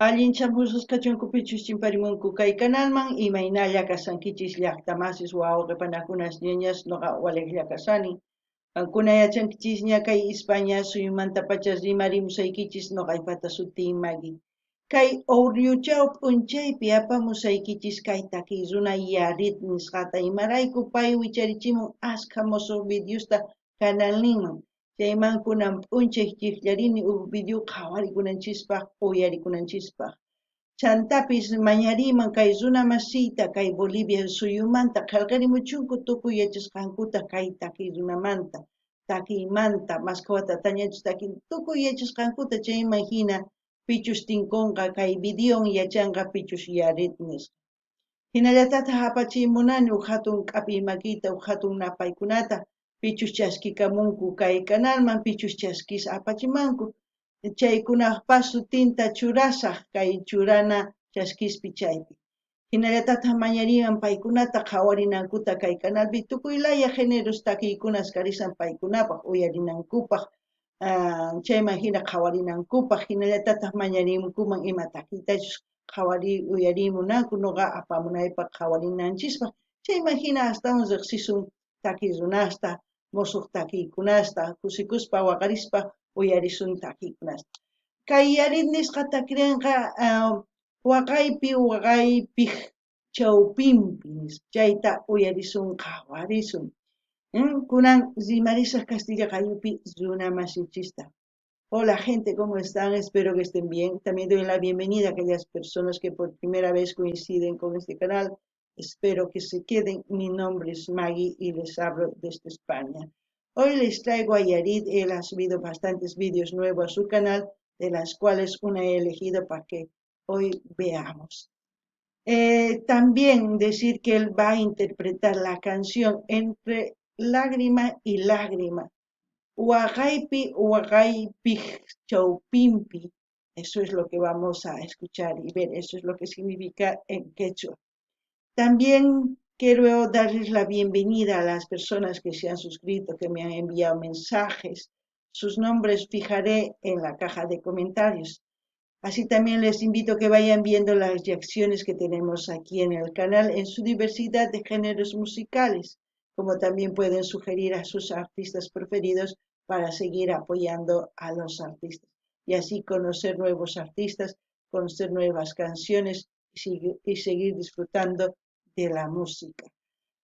Allinchamusqachunkupichus chimparimunku kay kanalman imaynalla kasankichis llaqtamasis wawqipanakunas ñañas noqa waliqlla kasani. Qankuna yachankichis kay España suyumanta pachas rimarimusaykichis noqaypata sutin Magui. Kay Oruchaw p'unchaypi apamusaykichis kay takiy runa Yarit nisqata imarayku pay wicharichimun askha musuq videosta kanalninman. Chayman kunan p'unchay chikllarini video qhawarikunanchispak uyarikunanchispaq. Chantapis mañariman kay runa masiyta kay Bolivia suyumanta qillqarimuchunku tukuy yachasqankuta kay takiy runamanta, takiymanta, Maskhawata tañachus takiy tukuy yachasqankuta chayman hina pichus tinkunqa kay videon yachanqa pichus Yarit nisqa. Hinallatataq apachimunani hatun k'api makita hatun napaykunata pichus chaskikamunku kay kanalman pichus chaskis apachimanku. Chaykunaqpas sutinta churasaq kay churana chaskispi chaypi. Hinallatataq mañariman paykunata qhawarinankuta kay kanalpi tukuylaya géneros takiykunas karisan paykunapaq uyarinankupaq, chayman hina qhawarinankupaq hinallatataq mañarimunkuman ima takiytachus qhawari uyarimunanku nuqa apamunaypaq qhawarinanchispaq. Chayman hina astawan riqsisun takiy runasta, musuq takiykunasta, kusikuspa waqarispa uyarisun takiykunasta. Kay Yarit nisqa takirinqa waqaypiq chawpinpi chayta uyarisun qhawarisun. Kunan rimarisaq Castilla qayupi runa masichista. Hola gente, ¿cómo están? Espero que estén bien. También doy la bienvenida a aquellas personas que por primera vez coinciden con este canal. Espero que se queden. Mi nombre es Maggie y les hablo desde España. Hoy les traigo a Yarit. Él ha subido bastantes vídeos nuevos a su canal, de las cuales una he elegido para que hoy veamos. También decir que él va a interpretar la canción Entre lágrima y lágrima. Waqaypiq chawpinpi. Eso es lo que vamos a escuchar y ver. Eso es lo que significa en quechua. También quiero darles la bienvenida a las personas que se han suscrito, que me han enviado mensajes. Sus nombres fijaré en la caja de comentarios. Así también les invito a que vayan viendo las reacciones que tenemos aquí en el canal en su diversidad de géneros musicales, como también pueden sugerir a sus artistas preferidos para seguir apoyando a los artistas y así conocer nuevos artistas, conocer nuevas canciones y seguir disfrutando de la música.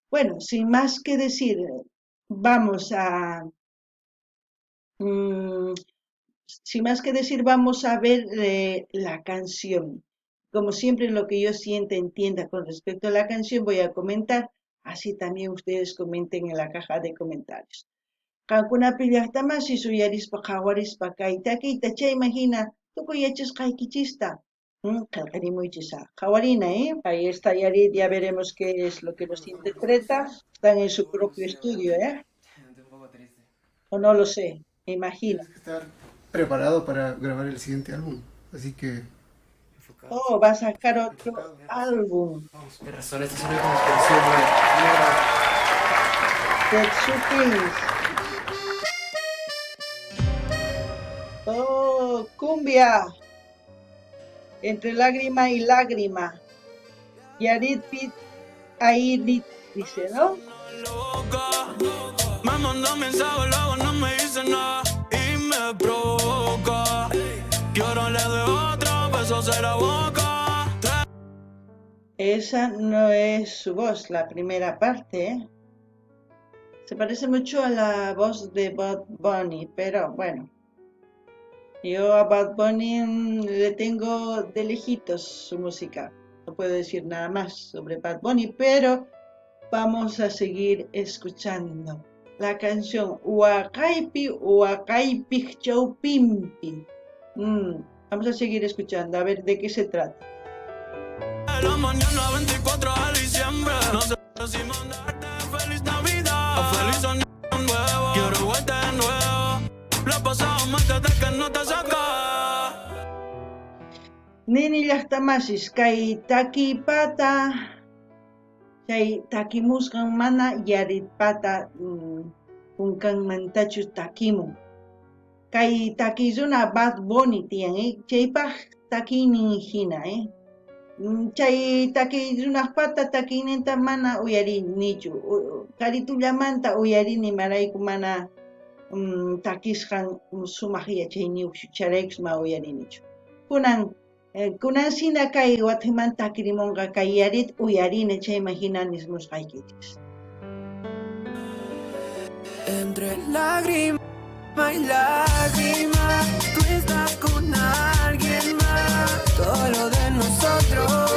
Bueno, sin más que decir, vamos a ver la canción. Como siempre, lo que yo sienta, entienda con respecto a la canción, voy a comentar. Así también ustedes comenten en la caja de comentarios. Qankunapi llaqtamasi suyarispa qhawarispa kay takiyta chayman hina tukuy yachasqaykichista qillqarimuychis qhawarina, Ahí está Yarit, ya veremos qué es lo que nos interpreta. Están en su propio estudio, O no lo sé, me imagino. Tienes que estar preparado para grabar el siguiente álbum, así que... Oh, va a sacar otro álbum. Vamos, qué razón, esta es una conspiración Tetsukins. Oh, cumbia. Entre lágrima y lágrima. Yarit Pit Airit, dice, ¿no? Me mandó mensaje, luego no me dice nada y me provoca. Y ahora le doy otro beso en la boca. Esa no es su voz, la primera parte, Se parece mucho a la voz de Bad Bunny, pero bueno. Yo a Bad Bunny le tengo de lejitos su música. No puedo decir nada más sobre Bad Bunny, pero vamos a seguir escuchando la canción Waqaypiq chawpinpi. Vamos a seguir escuchando, a ver de qué se trata. La mañana 24 de diciembre, no sé si mandarte feliz Navidad o feliz año nuevo. Quiero verte de nuevo. Lo he pasado mal desde que no te saca. Nini llaqtamasis kay takipata chay takimusqan mana Yaritpata kunkanmantachu takimun. Kay takiyuna Bad Bunny tiyan, chaypaq takiynin hina, chay takiy runaqpata takiyninta mana uyarinichu. Karitullamanta uyarini marayku mana takisqan sumaq yachayniyuq charaykus ma uyarinichu. Kunan sina kay Guatemala takirimunqa kay yarit uyarini chayman hina nismusqaykichis. Entre lágrima y lágrima, tú estás con alguien más. Todo lo de nosotros,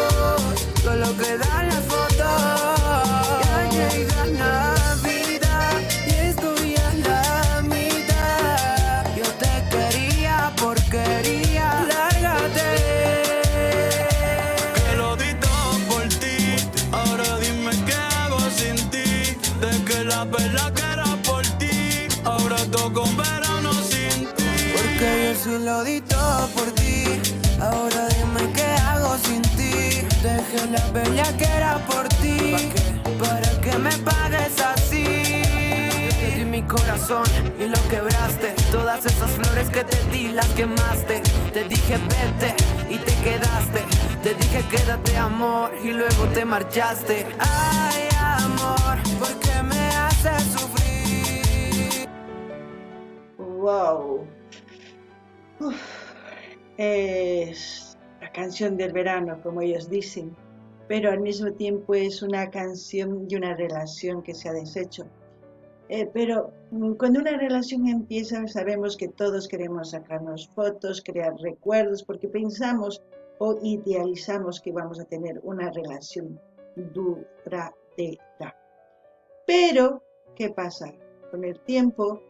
solo quedan las fotos. Ya llega Navidad y estoy a la mitad. Yo te quería, porquería, lárgate. Que lo di todo por ti, ahora dime qué hago sin ti. De que la verdad que era por ti, ahora toco un verano sin ti. Porque yo sí lo di todo por ti, ahora dime qué hago sin ti. Dejé la bella que era por ti, para que me pagues así. Yo te di mi corazón y lo quebraste. Todas esas flores que te di las quemaste. Te dije vete y te quedaste. Te dije quédate amor y luego te marchaste. Ay amor, ¿por qué me haces sufrir? Wow. Es la canción del verano, como ellos dicen, pero al mismo tiempo es una canción de una relación que se ha deshecho. Pero cuando una relación empieza, sabemos que todos queremos sacarnos fotos, crear recuerdos, porque pensamos o idealizamos que vamos a tener una relación duradera. Pero, ¿qué pasa? Con el tiempo,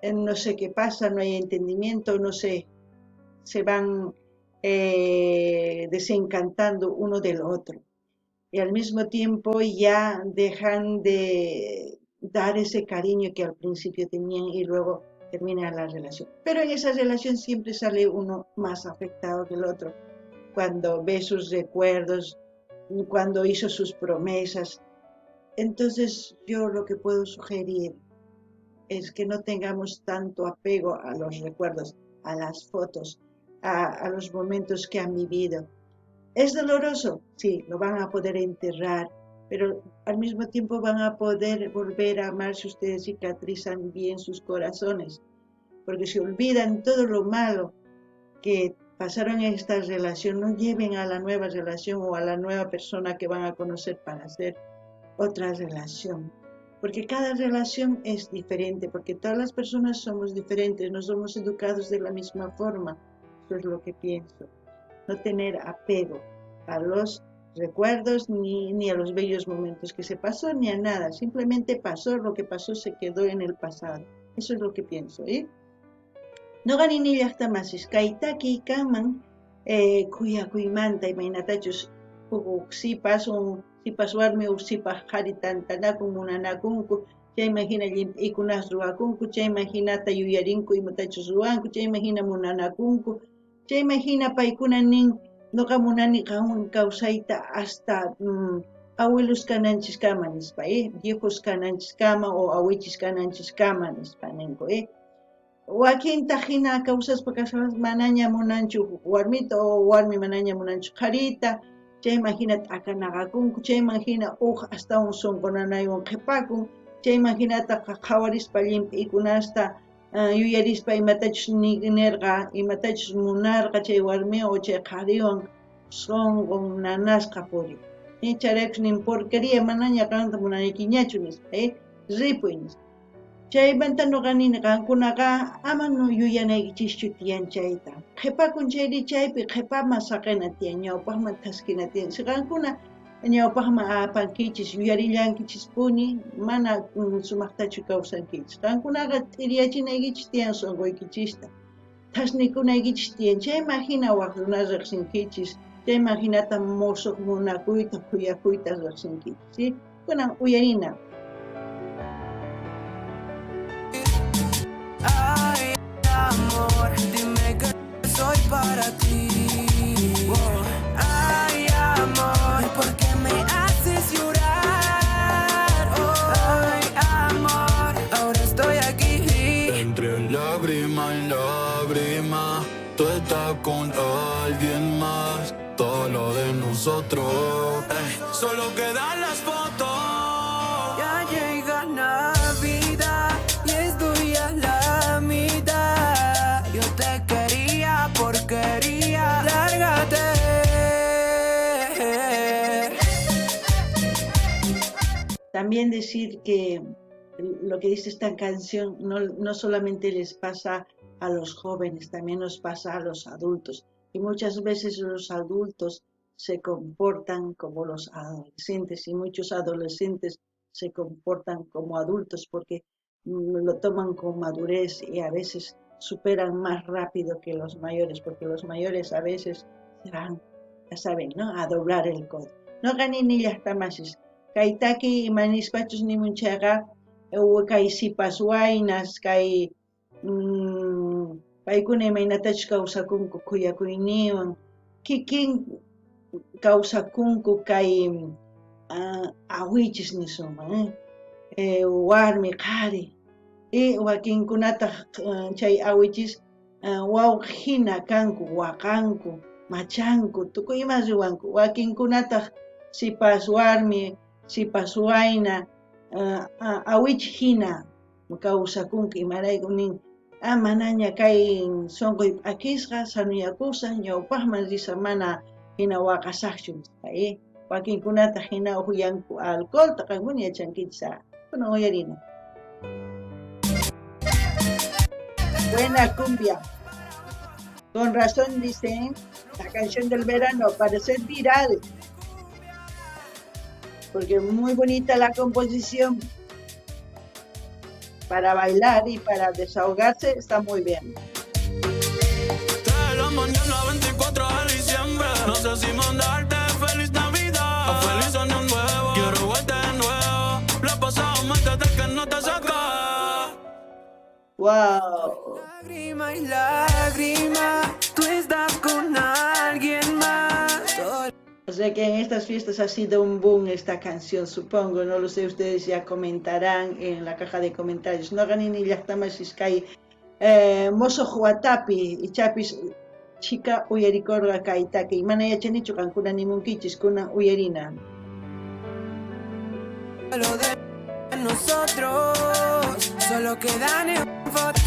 no sé qué pasa, no hay entendimiento, no sé, se van desencantando uno del otro. Y al mismo tiempo ya dejan de dar ese cariño que al principio tenían y luego termina la relación. Pero en esa relación siempre sale uno más afectado que el otro. Cuando ve sus recuerdos, cuando hizo sus promesas. Entonces yo lo que puedo sugerir es que no tengamos tanto apego a los recuerdos, a las fotos, a los momentos que han vivido. ¿Es doloroso? Sí, lo van a poder enterrar, pero al mismo tiempo van a poder volver a amar si ustedes cicatrizan bien sus corazones, porque si olvidan todo lo malo que pasaron en esta relación, no lleven a la nueva relación o a la nueva persona que van a conocer para hacer otra relación, porque cada relación es diferente, porque todas las personas somos diferentes, no somos educados de la misma forma. Eso es lo que pienso. No tener apego a los recuerdos ni a los bellos momentos que se pasó, ni a nada. Simplemente pasó, lo que pasó se quedó en el pasado. Eso es lo que pienso, No ganini llaqtamasis kaytaki kanman kuyakuymanta imaynatachus sipas warmi sipas qhari tantanakun munanakunku, chayman hina llimp'ikunas ruwakunku, chayman hinata yuyarinku imatachus ruwanku, chayman hina munanakunku, chayman hina paykuna nin noqa munani qanwan kawsayta hasta abuelos kananchiskama nispa, viejos kananchiskama o awichis kananchiskama nispa ninku, wakinta hina kawsaspa kaspapas manaña munanchu warmita o warmi manaña munanchu qharita, chayman hina t'akanaqakunku, chayman hina astawan sunqunanaywan qhipakun, chayman hinata qhawarispa llimp'ikunasta yuyarispa imatachus nirqa, imatachus munarqa chay warmi o chay qhariwan sunqun nanasqa puri. Charaykus nin porquería manaña qamta munanikiñachu nispa, ripuy nispa. Chaymanta nuqa nini qankunaqa ama no yuyanaychischu tiyan chayta. Qhipakun chayri chaypi qhipaman saqina tiyan, ñawpaqman thaskina tiyan. Si qankuna ñawpaqman apankichis, yuyarillankichis puni, mana sumaqtachu kawsankichis. Qankunaqa t'iryachinaykichis tiyan sunquykichista. Thasnikunaykichis tiyan. Chayman hina waq runa riqsinkichis, chayman hinata musuq munakuyta, kuyakuyta riqsinkichis, kunan uyarina. Ay, amor, dime que soy para ti. Ay, amor, ¿por qué me haces llorar? Ay, amor, ahora estoy aquí. Entre lágrima y lágrima, tú estás con alguien más, todo lo de nosotros. Solo quedan las fotos. Ya llega Navidad y es tuya la mitad. Yo te quería, porquería, lárgate. También decir que lo que dice esta canción no solamente les pasa a los jóvenes, también nos pasa a los adultos. Y muchas veces los adultos se comportan como los adolescentes y muchos adolescentes se comportan como adultos porque lo toman con madurez y a veces superan más rápido que los mayores, porque los mayores a veces se van, ya saben, ¿no?, a doblar el codo. No ganin ni las tamasis. Kaitaki manispachos ni munchaga, kay sipas waynas, kay paykuna imaynatachu kawsakunku kuyakuyniwan, kikin kawsakunku kay awichis nisunman, warmi qhari, y wakinkunataq chay awichis wawqhina kanku, waqanku, machanku, tukuy ima ruwanku. Wakinkunataq sipas warmi, sipas wayna, awichi hina kawsakunki, imarayku nin manaña kay sonqoy p'akisqa sanuyakusaq ñawpaqman risa mana hina waqasaqchu nisqa, wakinkunata hina uhuyanku alcoholta qankuna yachankichis, kunan uyarina. Buena cumbia. Con razón dicen la canción del verano para ser viral, porque muy bonita la composición. Para bailar y para desahogarse está muy bien. 3 de la mañana, 24 de diciembre. No sé si mandarte feliz Navidad o feliz año nuevo. Quiero verte de nuevo. La he pasado mal desde que no te saca. Wow. Lágrima y lágrima, tú estás con alguien más. O sea que en estas fiestas ha sido un boom esta canción, supongo, no lo sé, ustedes ya comentarán en la caja de comentarios. No ganin ni llaqtamas iskay mozo huatapi y chapis chica uyarikorga kaitaki. Mana yachanichu kankuna nimunkichis kuna uyarina. Lo de nosotros solo quedan en fotos.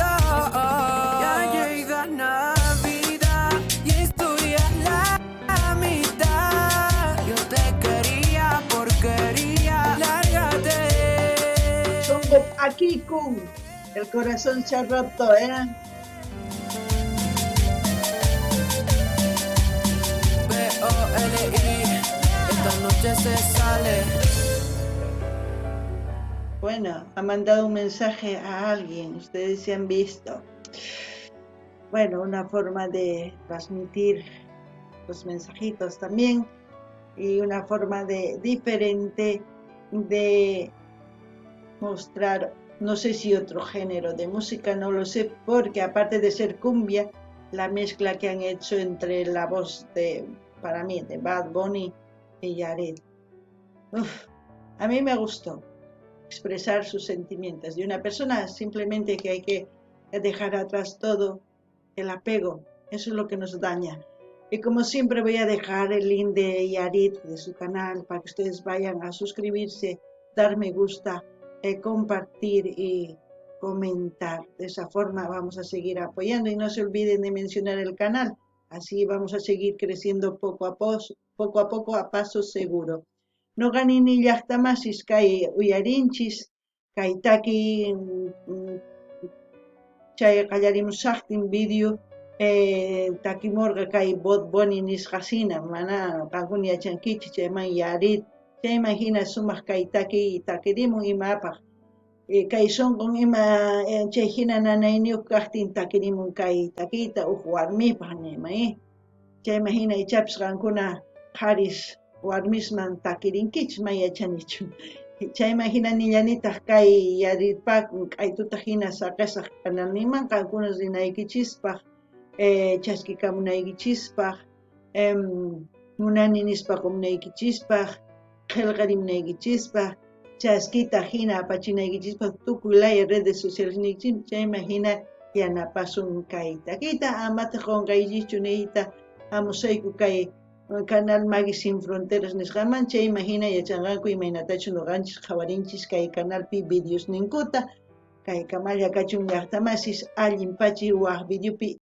Ya llega Navidad y es tuya la mitad. Yo te quería, porquería, lárgate. Songo aquí con el corazón se ha roto, P-O-L-I, esta noche se sale. Bueno, ha mandado un mensaje a alguien, ustedes se han visto. Bueno, una forma de transmitir los mensajitos también y una forma diferente de mostrar, no sé si otro género de música, no lo sé, porque aparte de ser cumbia, la mezcla que han hecho entre la voz para mí, de Bad Bunny y Yarit. A mí me gustó expresar sus sentimientos de una persona, simplemente que hay que dejar atrás todo el apego, eso es lo que nos daña. Y como siempre voy a dejar el link de Yarit, de su canal, para que ustedes vayan a suscribirse, dar me gusta, compartir y comentar. De esa forma vamos a seguir apoyando y no se olviden de mencionar el canal, así vamos a seguir creciendo poco a poco a paso seguro. No ganin ni llaqtamasis kay uyarinchis, kay taki chay qallarimusaqtin video takimurqa kay Bad Bunny nisqasina, mana qankuna yachankichis chayman Yarit, chayman hina sumaq kay takirimun imapaq, kay sonqon ima chay hina nanayniyuq kaqtin takirimun kay takiyta uq warmipaq nima, chayman hina ichapis qankuna qaris warmisman takirinkichis ma yachanichu. Chayman hina nillanitaq kay Yaritpaq k'aytuta hina saqasaq kanalninman qankuna rinaykichispaq, chaskikamunaykichispaq, munani nispa qunaykichispaq, qillqarimunaykichispaq, chaskita hina apachinaykichispaq tukuy laya redes sociales chayman hina yanapasun kay takiyta, amata qunqaykichu niyta hamusayku kay canal Maggie Sin Fronteras nisqaman chay imagina yachanqaku imaynatachu nuqanchis qhawarinchis kay canalpi videos ninkuta kay Kamalla Kachun llaqtamasis allin pachi waq videopi